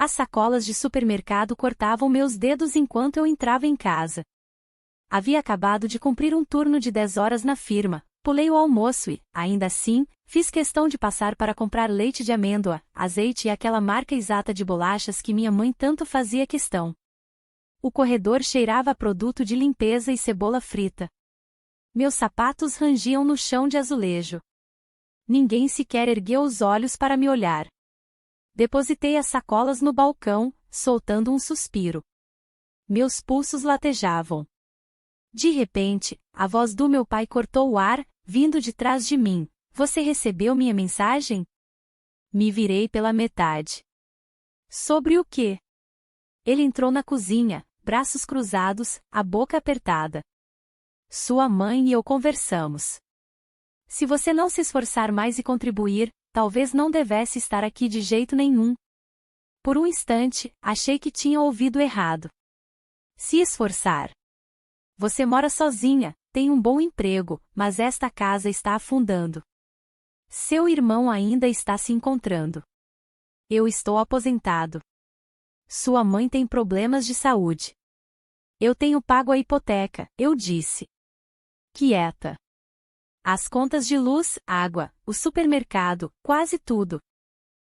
As sacolas de supermercado cortavam meus dedos enquanto eu entrava em casa. Havia acabado de cumprir um turno de 10 horas na firma, pulei o almoço e, ainda assim, fiz questão de passar para comprar leite de amêndoa, azeite e aquela marca exata de bolachas que minha mãe tanto fazia questão. O corredor cheirava a produto de limpeza e cebola frita. Meus sapatos rangiam no chão de azulejo. Ninguém sequer ergueu os olhos para me olhar. Depositei as sacolas no balcão, soltando um suspiro. Meus pulsos latejavam. De repente, a voz do meu pai cortou o ar, vindo de trás de mim. Você recebeu minha mensagem? Me virei pela metade. Sobre o quê? Ele entrou na cozinha, braços cruzados, a boca apertada. Sua mãe e eu conversamos. Se você não se esforçar mais e contribuir, talvez não devesse estar aqui de jeito nenhum. Por um instante, achei que tinha ouvido errado. Se esforçar. Você mora sozinha, tem um bom emprego, mas esta casa está afundando. Seu irmão ainda está se encontrando. Eu estou aposentado. Sua mãe tem problemas de saúde. Eu tenho pago a hipoteca, eu disse. Quieta. As contas de luz, água, o supermercado, quase tudo.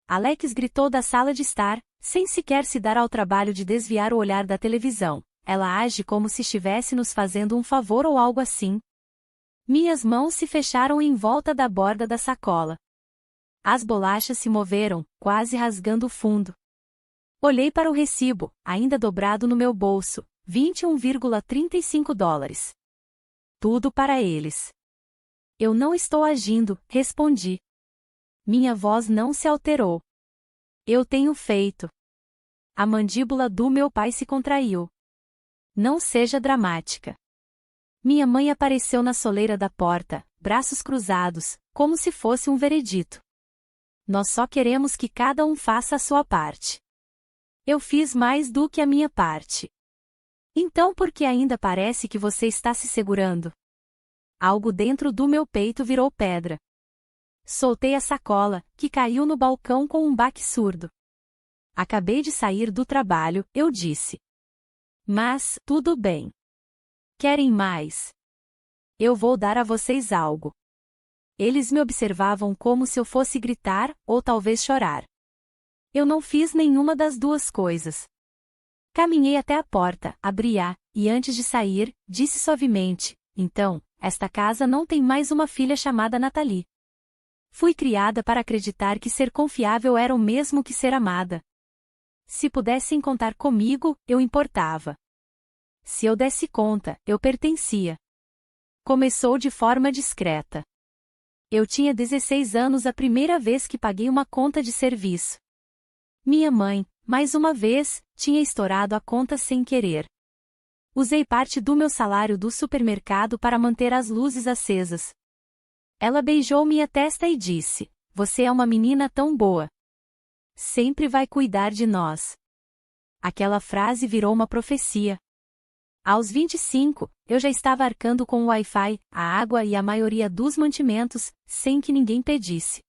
Alex gritou da sala de estar, sem sequer se dar ao trabalho de desviar o olhar da televisão. Ela age como se estivesse nos fazendo um favor ou algo assim. Minhas mãos se fecharam em volta da borda da sacola. As bolachas se moveram, quase rasgando o fundo. Olhei para o recibo, ainda dobrado no meu bolso, $21,35. Tudo para eles. Eu não estou agindo, respondi. Minha voz não se alterou. Eu tenho feito. A mandíbula do meu pai se contraiu. Não seja dramática. Minha mãe apareceu na soleira da porta, braços cruzados, como se fosse um veredito. Nós só queremos que cada um faça a sua parte. Eu fiz mais do que a minha parte. Então por que ainda parece que você está se segurando? Algo dentro do meu peito virou pedra. Soltei a sacola, que caiu no balcão com um baque surdo. Acabei de sair do trabalho, eu disse. Mas, tudo bem. Querem mais? Eu vou dar a vocês algo. Eles me observavam como se eu fosse gritar, ou talvez chorar. Eu não fiz nenhuma das duas coisas. Caminhei até a porta, abri-a, e antes de sair, disse suavemente, então, esta casa não tem mais uma filha chamada Nathalie. Fui criada para acreditar que ser confiável era o mesmo que ser amada. Se pudessem contar comigo, eu importava. Se eu desse conta, eu pertencia. Começou de forma discreta. Eu tinha 16 anos a primeira vez que paguei uma conta de serviço. Minha mãe, mais uma vez, tinha estourado a conta sem querer. Usei parte do meu salário do supermercado para manter as luzes acesas. Ela beijou minha testa e disse, você é uma menina tão boa. Sempre vai cuidar de nós. Aquela frase virou uma profecia. Aos 25, eu já estava arcando com o Wi-Fi, a água e a maioria dos mantimentos, sem que ninguém pedisse.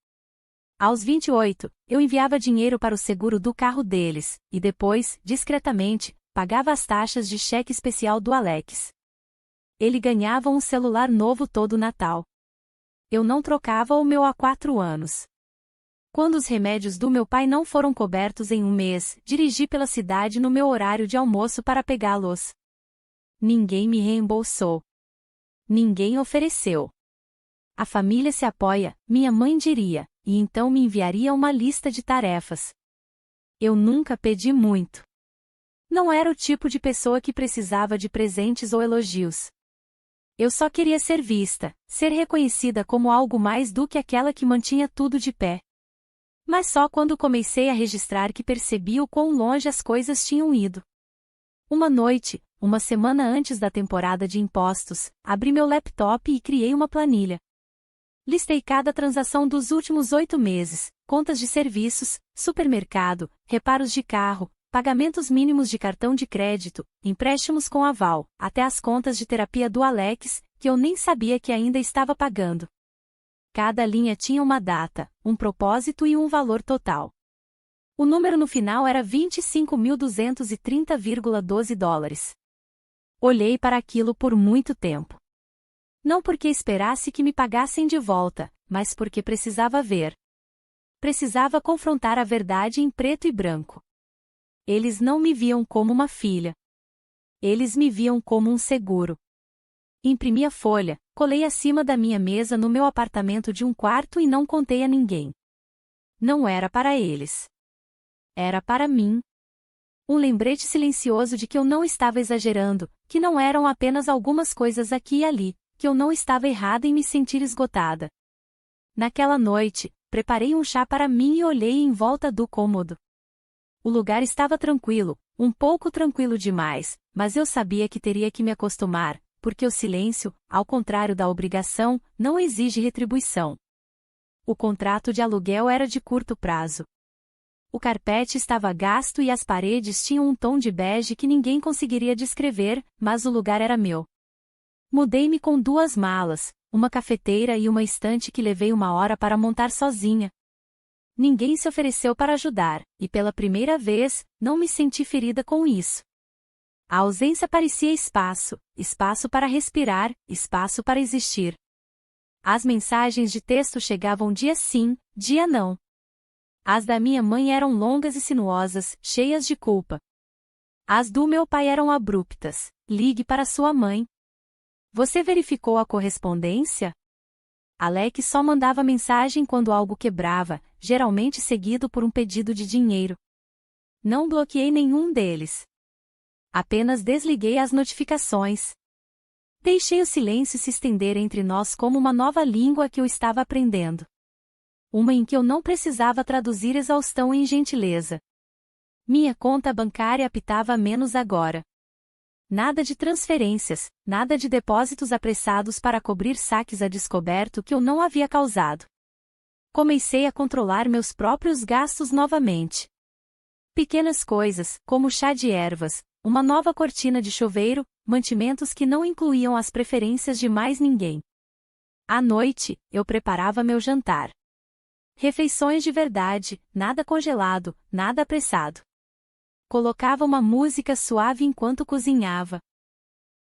Aos 28, eu enviava dinheiro para o seguro do carro deles, e depois, discretamente, pagava as taxas de cheque especial do Alex. Ele ganhava um celular novo todo Natal. Eu não trocava o meu há 4 anos. Quando os remédios do meu pai não foram cobertos em um mês, dirigi pela cidade no meu horário de almoço para pegá-los. Ninguém me reembolsou. Ninguém ofereceu. A família se apoia, minha mãe diria, e então me enviaria uma lista de tarefas. Eu nunca pedi muito. Não era o tipo de pessoa que precisava de presentes ou elogios. Eu só queria ser vista, ser reconhecida como algo mais do que aquela que mantinha tudo de pé. Mas só quando comecei a registrar que percebi o quão longe as coisas tinham ido. Uma noite, uma semana antes da temporada de impostos, abri meu laptop e criei uma planilha. Listei cada transação dos últimos 8 meses, contas de serviços, supermercado, reparos de carro, pagamentos mínimos de cartão de crédito, empréstimos com aval, até as contas de terapia do Alex, que eu nem sabia que ainda estava pagando. Cada linha tinha uma data, um propósito e um valor total. O número no final era 25.230,12 dólares. Olhei para aquilo por muito tempo. Não porque esperasse que me pagassem de volta, mas porque precisava ver. Precisava confrontar a verdade em preto e branco. Eles não me viam como uma filha. Eles me viam como um seguro. Imprimi a folha, colei acima da minha mesa no meu apartamento de um quarto e não contei a ninguém. Não era para eles. Era para mim. Um lembrete silencioso de que eu não estava exagerando, que não eram apenas algumas coisas aqui e ali, que eu não estava errada em me sentir esgotada. Naquela noite, preparei um chá para mim e olhei em volta do cômodo. O lugar estava tranquilo, um pouco tranquilo demais, mas eu sabia que teria que me acostumar, porque o silêncio, ao contrário da obrigação, não exige retribuição. O contrato de aluguel era de curto prazo. O carpete estava gasto e as paredes tinham um tom de bege que ninguém conseguiria descrever, mas o lugar era meu. Mudei-me com 2 malas, uma cafeteira e uma estante que levei 1 hora para montar sozinha. Ninguém se ofereceu para ajudar, e pela primeira vez, não me senti ferida com isso. A ausência parecia espaço, espaço para respirar, espaço para existir. As mensagens de texto chegavam dia sim, dia não. As da minha mãe eram longas e sinuosas, cheias de culpa. As do meu pai eram abruptas. Ligue para sua mãe. Você verificou a correspondência? Alex só mandava mensagem quando algo quebrava, geralmente seguido por um pedido de dinheiro. Não bloqueei nenhum deles. Apenas desliguei as notificações. Deixei o silêncio se estender entre nós como uma nova língua que eu estava aprendendo. Uma em que eu não precisava traduzir exaustão em gentileza. Minha conta bancária apitava menos agora. Nada de transferências, nada de depósitos apressados para cobrir saques a descoberto que eu não havia causado. Comecei a controlar meus próprios gastos novamente. Pequenas coisas, como chá de ervas, uma nova cortina de chuveiro, mantimentos que não incluíam as preferências de mais ninguém. À noite, eu preparava meu jantar. Refeições de verdade, nada congelado, nada apressado. Colocava uma música suave enquanto cozinhava.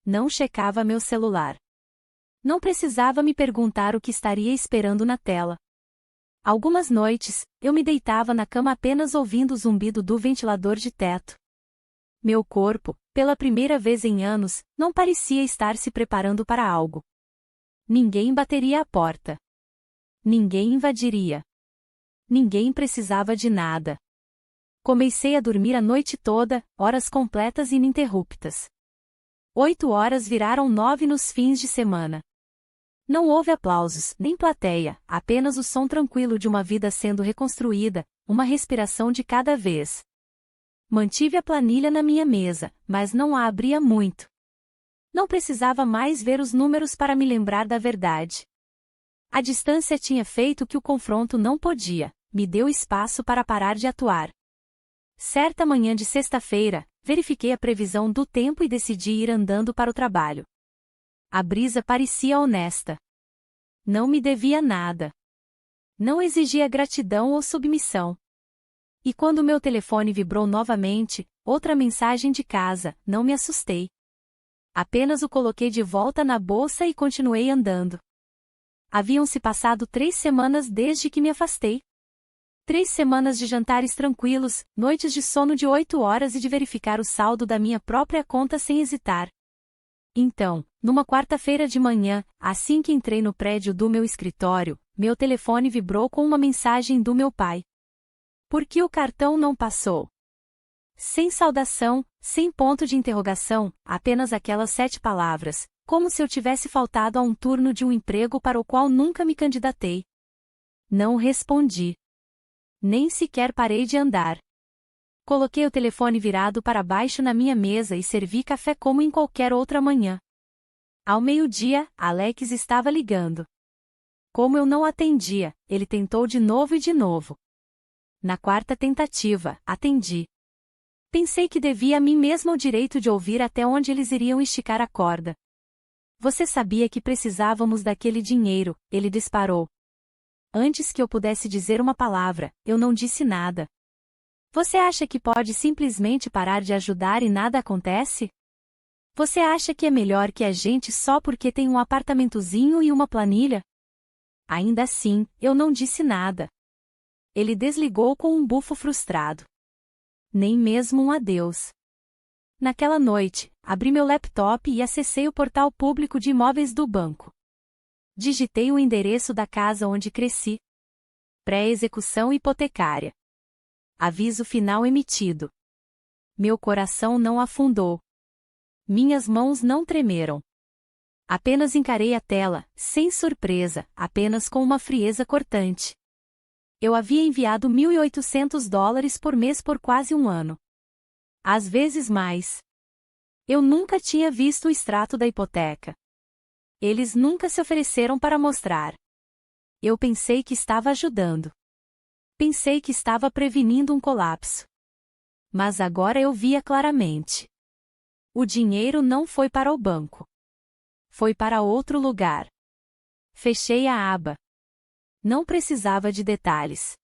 Não checava meu celular. Não precisava me perguntar o que estaria esperando na tela. Algumas noites, eu me deitava na cama apenas ouvindo o zumbido do ventilador de teto. Meu corpo, pela primeira vez em anos, não parecia estar se preparando para algo. Ninguém bateria à porta. Ninguém invadiria. Ninguém precisava de nada. Comecei a dormir a noite toda, horas completas e ininterruptas. 8 horas viraram 9 nos fins de semana. Não houve aplausos, nem plateia, apenas o som tranquilo de uma vida sendo reconstruída, uma respiração de cada vez. Mantive a planilha na minha mesa, mas não a abria muito. Não precisava mais ver os números para me lembrar da verdade. A distância tinha feito que o confronto não podia, me deu espaço para parar de atuar. Certa manhã de sexta-feira, verifiquei a previsão do tempo e decidi ir andando para o trabalho. A brisa parecia honesta. Não me devia nada. Não exigia gratidão ou submissão. E quando meu telefone vibrou novamente, outra mensagem de casa, não me assustei. Apenas o coloquei de volta na bolsa e continuei andando. Haviam-se passado 3 semanas desde que me afastei. 3 semanas de jantares tranquilos, noites de sono de 8 horas e de verificar o saldo da minha própria conta sem hesitar. Então, numa quarta-feira de manhã, assim que entrei no prédio do meu escritório, meu telefone vibrou com uma mensagem do meu pai. Por que o cartão não passou? Sem saudação, sem ponto de interrogação, apenas aquelas 7 palavras, como se eu tivesse faltado a um turno de um emprego para o qual nunca me candidatei. Não respondi. Nem sequer parei de andar. Coloquei o telefone virado para baixo na minha mesa e servi café como em qualquer outra manhã. Ao meio-dia, Alex estava ligando. Como eu não atendia, ele tentou de novo e de novo. Na quarta tentativa, atendi. Pensei que devia a mim mesma o direito de ouvir até onde eles iriam esticar a corda. Você sabia que precisávamos daquele dinheiro, ele disparou. Antes que eu pudesse dizer uma palavra, eu não disse nada. Você acha que pode simplesmente parar de ajudar e nada acontece? Você acha que é melhor que a gente só porque tem um apartamentozinho e uma planilha? Ainda assim, eu não disse nada. Ele desligou com um bufo frustrado. Nem mesmo um adeus. Naquela noite, abri meu laptop e acessei o portal público de imóveis do banco. Digitei o endereço da casa onde cresci. Pré-execução hipotecária. Aviso final emitido. Meu coração não afundou. Minhas mãos não tremeram. Apenas encarei a tela, sem surpresa, apenas com uma frieza cortante. Eu havia enviado $1.800 por mês por quase um ano. Às vezes mais. Eu nunca tinha visto o extrato da hipoteca. Eles nunca se ofereceram para mostrar. Eu pensei que estava ajudando. Pensei que estava prevenindo um colapso. Mas agora eu via claramente. O dinheiro não foi para o banco. Foi para outro lugar. Fechei a aba. Não precisava de detalhes.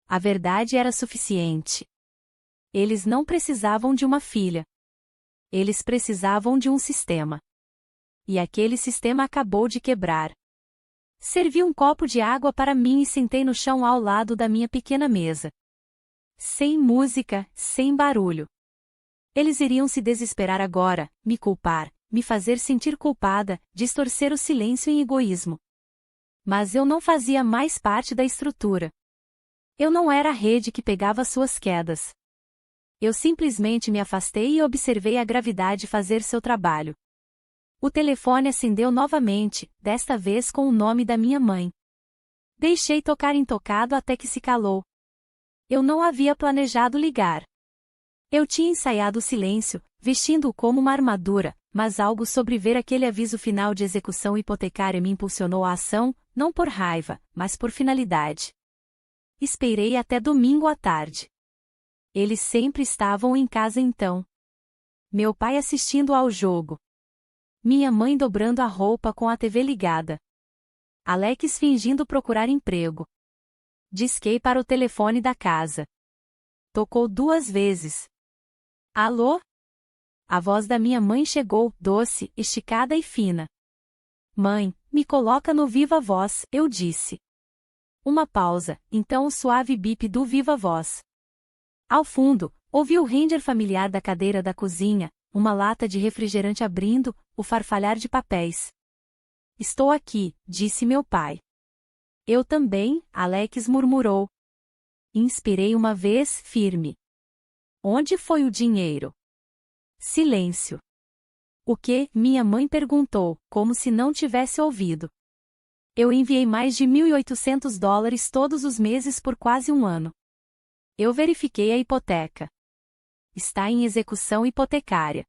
A verdade era suficiente. Eles não precisavam de uma filha. Eles precisavam de um sistema. E aquele sistema acabou de quebrar. Servi um copo de água para mim e sentei no chão ao lado da minha pequena mesa. Sem música, sem barulho. Eles iriam se desesperar agora, me culpar, me fazer sentir culpada, distorcer o silêncio em egoísmo. Mas eu não fazia mais parte da estrutura. Eu não era a rede que pegava suas quedas. Eu simplesmente me afastei e observei a gravidade fazer seu trabalho. O telefone acendeu novamente, desta vez com o nome da minha mãe. Deixei tocar intocado até que se calou. Eu não havia planejado ligar. Eu tinha ensaiado o silêncio, vestindo-o como uma armadura, mas algo sobre ver aquele aviso final de execução hipotecária me impulsionou à ação, não por raiva, mas por finalidade. Esperei até domingo à tarde. Eles sempre estavam em casa então. Meu pai assistindo ao jogo. Minha mãe dobrando a roupa com a TV ligada. Alex fingindo procurar emprego. Disquei para o telefone da casa. Tocou 2 vezes. Alô? A voz da minha mãe chegou, doce, esticada e fina. Mãe, me coloca no Viva Voz, eu disse. Uma pausa, então o suave bip do Viva Voz. Ao fundo, ouvi o ranger familiar da cadeira da cozinha, uma lata de refrigerante abrindo, o farfalhar de papéis. Estou aqui, disse meu pai. Eu também, Alex murmurou. Inspirei uma vez, firme. Onde foi o dinheiro? Silêncio. O que? Minha mãe perguntou, como se não tivesse ouvido. Eu enviei mais de $1.800 todos os meses por quase um ano. Eu verifiquei a hipoteca. Está em execução hipotecária.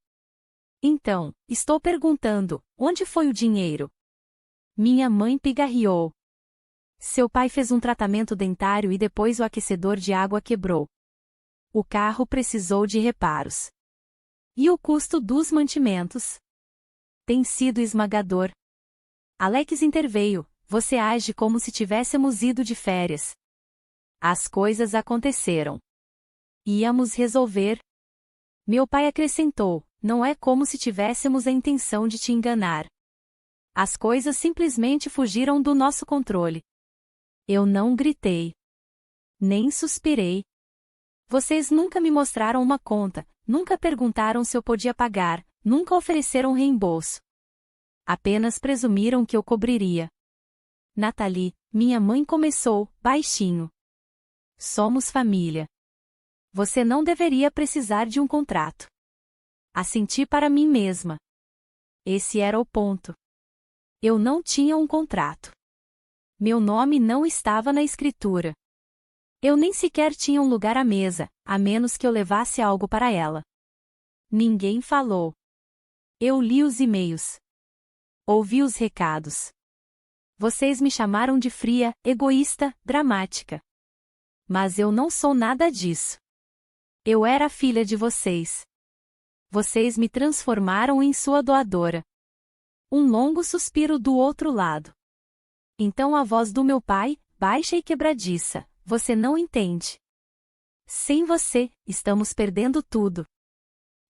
Então, estou perguntando, onde foi o dinheiro? Minha mãe pigarreou. Seu pai fez um tratamento dentário e depois o aquecedor de água quebrou. O carro precisou de reparos. E o custo dos mantimentos? Tem sido esmagador. Alex interveio, você age como se tivéssemos ido de férias. As coisas aconteceram. Íamos resolver. Meu pai acrescentou, não é como se tivéssemos a intenção de te enganar. As coisas simplesmente fugiram do nosso controle. Eu não gritei. Nem suspirei. Vocês nunca me mostraram uma conta, nunca perguntaram se eu podia pagar, nunca ofereceram reembolso. Apenas presumiram que eu cobriria. Nathalie, minha mãe começou, baixinho. Somos família. Você não deveria precisar de um contrato. Assenti para mim mesma. Esse era o ponto. Eu não tinha um contrato. Meu nome não estava na escritura. Eu nem sequer tinha um lugar à mesa, a menos que eu levasse algo para ela. Ninguém falou. Eu li os e-mails. Ouvi os recados. Vocês me chamaram de fria, egoísta, dramática. Mas eu não sou nada disso. Eu era a filha de vocês. Vocês me transformaram em sua doadora. Um longo suspiro do outro lado. Então a voz do meu pai, baixa e quebradiça, você não entende. Sem você, estamos perdendo tudo.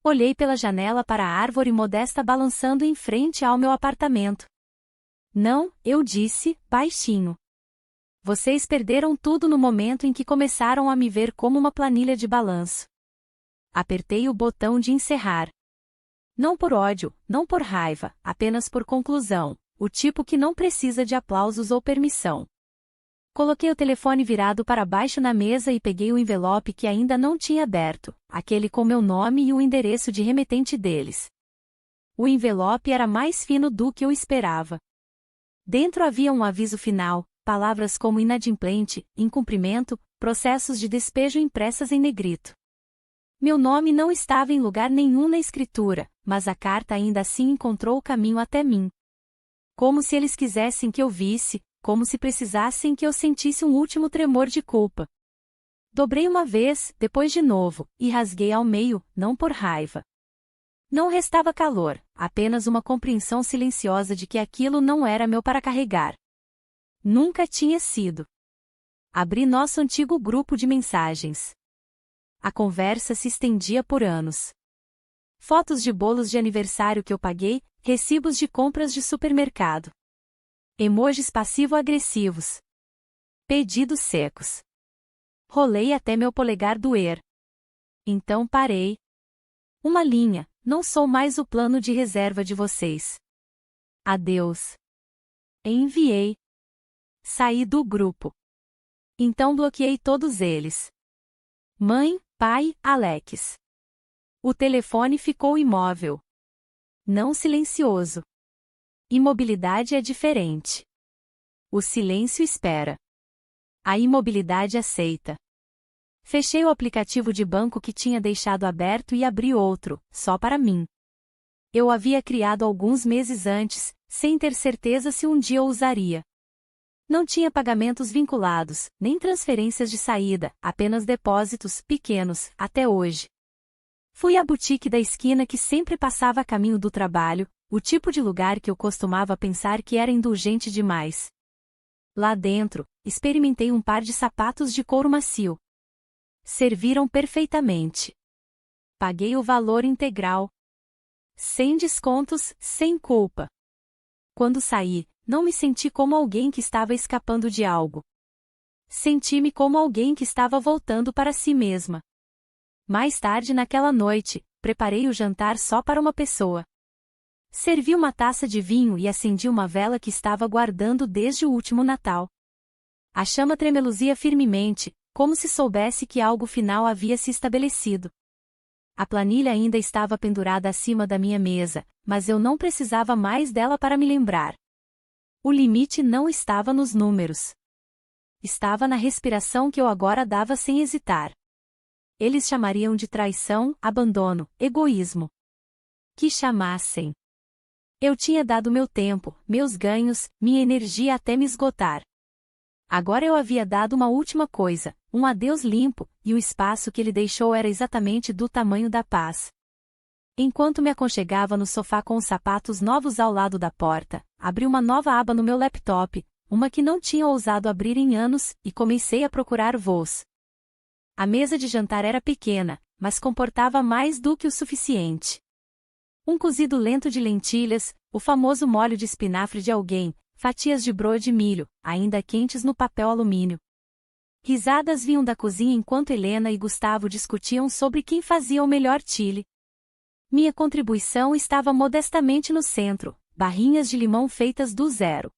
Olhei pela janela para a árvore modesta balançando em frente ao meu apartamento. Não, eu disse, baixinho. Vocês perderam tudo no momento em que começaram a me ver como uma planilha de balanço. Apertei o botão de encerrar. Não por ódio, não por raiva, apenas por conclusão, o tipo que não precisa de aplausos ou permissão. Coloquei o telefone virado para baixo na mesa e peguei o envelope que ainda não tinha aberto, aquele com meu nome e o endereço de remetente deles. O envelope era mais fino do que eu esperava. Dentro havia um aviso final, palavras como inadimplente, incumprimento, processos de despejo impressas em negrito. Meu nome não estava em lugar nenhum na escritura, mas a carta ainda assim encontrou o caminho até mim. Como se eles quisessem que eu visse, como se precisassem que eu sentisse um último tremor de culpa. Dobrei uma vez, depois de novo, e rasguei ao meio, não por raiva. Não restava calor, apenas uma compreensão silenciosa de que aquilo não era meu para carregar. Nunca tinha sido. Abri nosso antigo grupo de mensagens. A conversa se estendia por anos. Fotos de bolos de aniversário que eu paguei, recibos de compras de supermercado. Emojis passivo-agressivos. Pedidos secos. Rolei até meu polegar doer. Então parei. Uma linha, não sou mais o plano de reserva de vocês. Adeus. Enviei. Saí do grupo. Então bloqueei todos eles. Mãe, pai, Alex. O telefone ficou imóvel. Não silencioso. Imobilidade é diferente. O silêncio espera. A imobilidade aceita. Fechei o aplicativo de banco que tinha deixado aberto e abri outro, só para mim. Eu o havia criado alguns meses antes, sem ter certeza se um dia o usaria. Não tinha pagamentos vinculados, nem transferências de saída, apenas depósitos pequenos, até hoje. Fui à boutique da esquina que sempre passava a caminho do trabalho, o tipo de lugar que eu costumava pensar que era indulgente demais. Lá dentro, experimentei um par de sapatos de couro macio. Serviram perfeitamente. Paguei o valor integral. Sem descontos, sem culpa. Quando saí, não me senti como alguém que estava escapando de algo. Senti-me como alguém que estava voltando para si mesma. Mais tarde naquela noite, preparei o jantar só para uma pessoa. Servi uma taça de vinho e acendi uma vela que estava guardando desde o último Natal. A chama tremeluzia firmemente, como se soubesse que algo final havia se estabelecido. A planilha ainda estava pendurada acima da minha mesa, mas eu não precisava mais dela para me lembrar. O limite não estava nos números. Estava na respiração que eu agora dava sem hesitar. Eles chamariam de traição, abandono, egoísmo. Que chamassem. Eu tinha dado meu tempo, meus ganhos, minha energia até me esgotar. Agora eu havia dado uma última coisa, um adeus limpo, e o espaço que ele deixou era exatamente do tamanho da paz. Enquanto me aconchegava no sofá com os sapatos novos ao lado da porta, abri uma nova aba no meu laptop, uma que não tinha ousado abrir em anos, e comecei a procurar voos. A mesa de jantar era pequena, mas comportava mais do que o suficiente. Um cozido lento de lentilhas, o famoso molho de espinafre de alguém, fatias de broa de milho, ainda quentes no papel alumínio. Risadas vinham da cozinha enquanto Helena e Gustavo discutiam sobre quem fazia o melhor chile. Minha contribuição estava modestamente no centro, barrinhas de limão feitas do zero.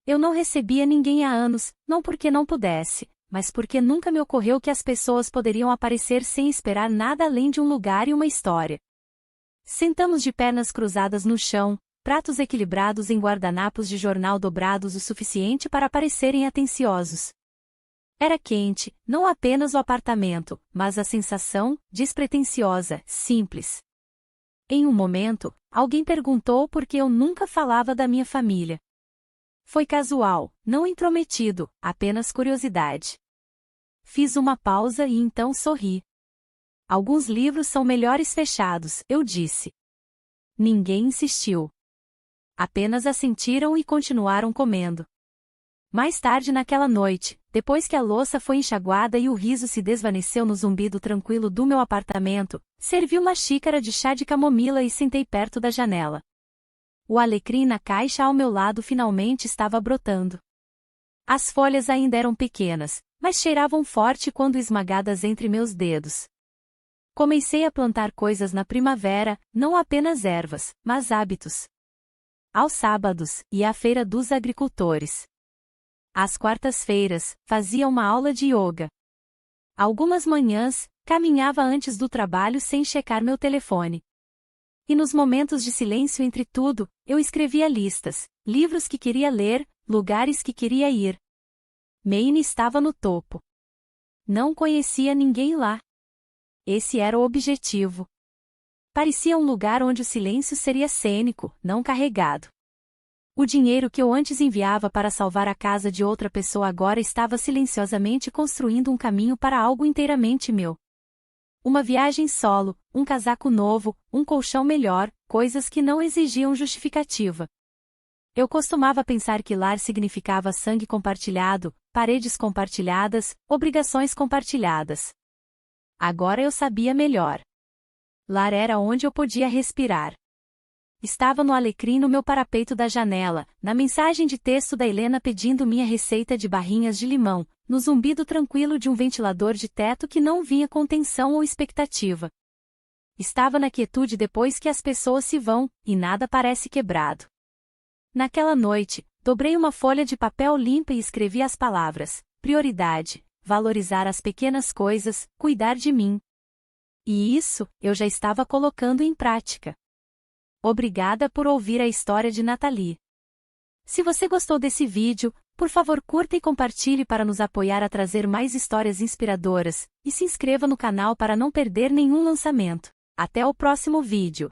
Eu não recebia ninguém há anos, não porque não pudesse, mas porque nunca me ocorreu que as pessoas poderiam aparecer sem esperar nada além de um lugar e uma história. Sentamos de pernas cruzadas no chão, pratos equilibrados em guardanapos de jornal dobrados o suficiente para parecerem atenciosos. Era quente, não apenas o apartamento, mas a sensação, despretensiosa, simples. Em um momento, alguém perguntou por que eu nunca falava da minha família. Foi casual, não intrometido, apenas curiosidade. Fiz uma pausa e então sorri. Alguns livros são melhores fechados, eu disse. Ninguém insistiu. Apenas assentiram e continuaram comendo. Mais tarde naquela noite, depois que a louça foi enxaguada e o riso se desvaneceu no zumbido tranquilo do meu apartamento, servi uma xícara de chá de camomila e sentei perto da janela. O alecrim na caixa ao meu lado finalmente estava brotando. As folhas ainda eram pequenas, mas cheiravam forte quando esmagadas entre meus dedos. Comecei a plantar coisas na primavera, não apenas ervas, mas hábitos. Aos sábados, ia à feira dos agricultores. Às quartas-feiras, fazia uma aula de yoga. Algumas manhãs, caminhava antes do trabalho sem checar meu telefone. E nos momentos de silêncio entre tudo, eu escrevia listas, livros que queria ler, lugares que queria ir. Maine estava no topo. Não conhecia ninguém lá. Esse era o objetivo. Parecia um lugar onde o silêncio seria cênico, não carregado. O dinheiro que eu antes enviava para salvar a casa de outra pessoa agora estava silenciosamente construindo um caminho para algo inteiramente meu. Uma viagem solo, um casaco novo, um colchão melhor, coisas que não exigiam justificativa. Eu costumava pensar que lar significava sangue compartilhado, paredes compartilhadas, obrigações compartilhadas. Agora eu sabia melhor. Lar era onde eu podia respirar. Estava no alecrim no meu parapeito da janela, na mensagem de texto da Helena pedindo minha receita de barrinhas de limão, no zumbido tranquilo de um ventilador de teto que não vinha com tensão ou expectativa. Estava na quietude depois que as pessoas se vão, e nada parece quebrado. Naquela noite, dobrei uma folha de papel limpa e escrevi as palavras: prioridade, valorizar as pequenas coisas, cuidar de mim. E isso, eu já estava colocando em prática. Obrigada por ouvir a história de Nathalie. Se você gostou desse vídeo, por favor curta e compartilhe para nos apoiar a trazer mais histórias inspiradoras, e se inscreva no canal para não perder nenhum lançamento. Até o próximo vídeo.